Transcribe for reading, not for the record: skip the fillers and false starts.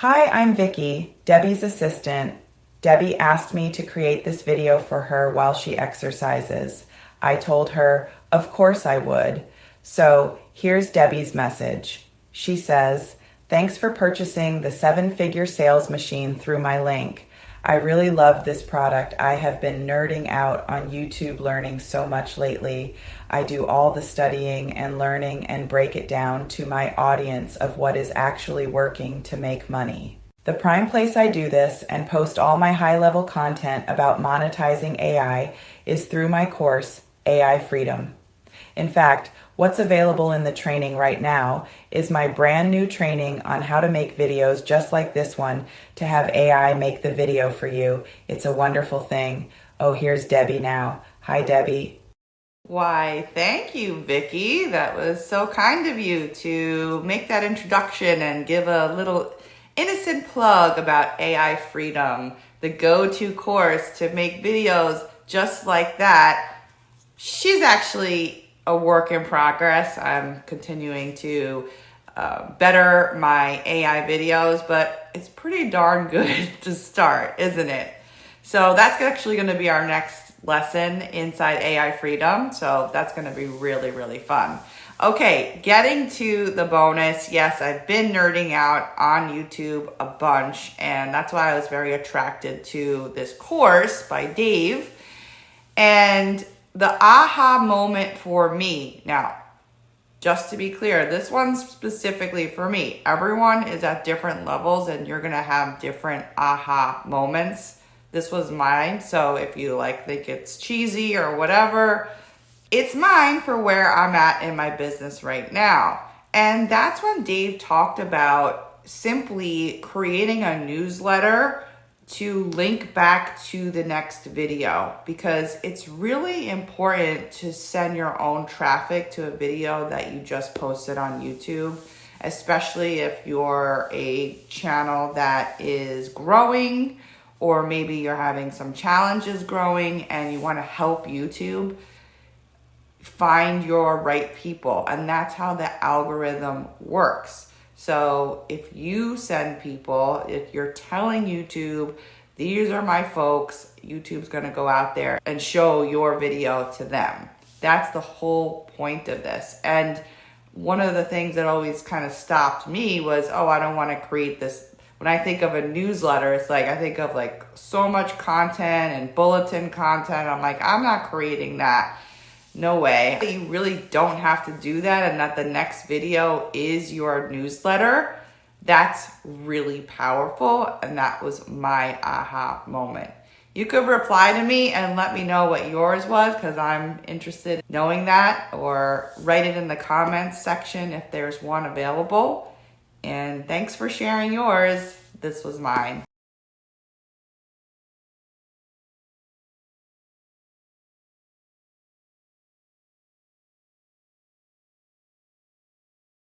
Hi, I'm Vicky, Debbie's assistant. Debbie asked me to create this video for her while she exercises. I told her, of course I would. So here's Debbie's message. She says, thanks for purchasing the 7-figure sales machine through my link. I really love this product. I have been nerding out on YouTube learning so much lately. I do all the studying and learning and break it down to my audience of what is actually working to make money. The prime place I do this and post all my high-level content about monetizing AI is through my course, AI Freedom. In fact, what's available in the training right now is my brand new training on how to make videos just like this one to have AI make the video for you. It's a wonderful thing. Oh, here's Debbie now. Hi, Debbie. Why, thank you, Vicky. That was so kind of you to make that introduction and give a little innocent plug about AI Freedom, the go-to course to make videos just like that. She's actually a work in progress. I'm continuing to better my AI videos, but it's pretty darn good to start, isn't it? So that's actually going to be our next lesson inside AI Freedom. So that's going to be really, really fun. Okay, getting to the bonus. Yes, I've been nerding out on YouTube a bunch, and that's why I was very attracted to this course by Dave. And the aha moment for me, now, just to be clear, this one's specifically for me. Everyone is at different levels and you're gonna have different aha moments. This was mine, so if you think it's cheesy or whatever, it's mine for where I'm at in my business right now. And that's when Dave talked about simply creating a newsletter to link back to the next video, because it's really important to send your own traffic to a video that you just posted on YouTube, especially if you're a channel that is growing, or maybe you're having some challenges growing and you want to help YouTube find your right people. And that's how the algorithm works. So if you send people, if you're telling YouTube, these are my folks, YouTube's gonna go out there and show your video to them. That's the whole point of this. And one of the things that always kind of stopped me was, I don't wanna create this. When I think of a newsletter, it's I think of so much content and bulletin content. I'm I'm not creating that. No way. You really don't have to do that, and that the next video is your newsletter. That's really powerful, and that was my aha moment. You could reply to me and let me know what yours was, because I'm interested in knowing that, or write it in the comments section if there's one available. And thanks for sharing yours. This was mine.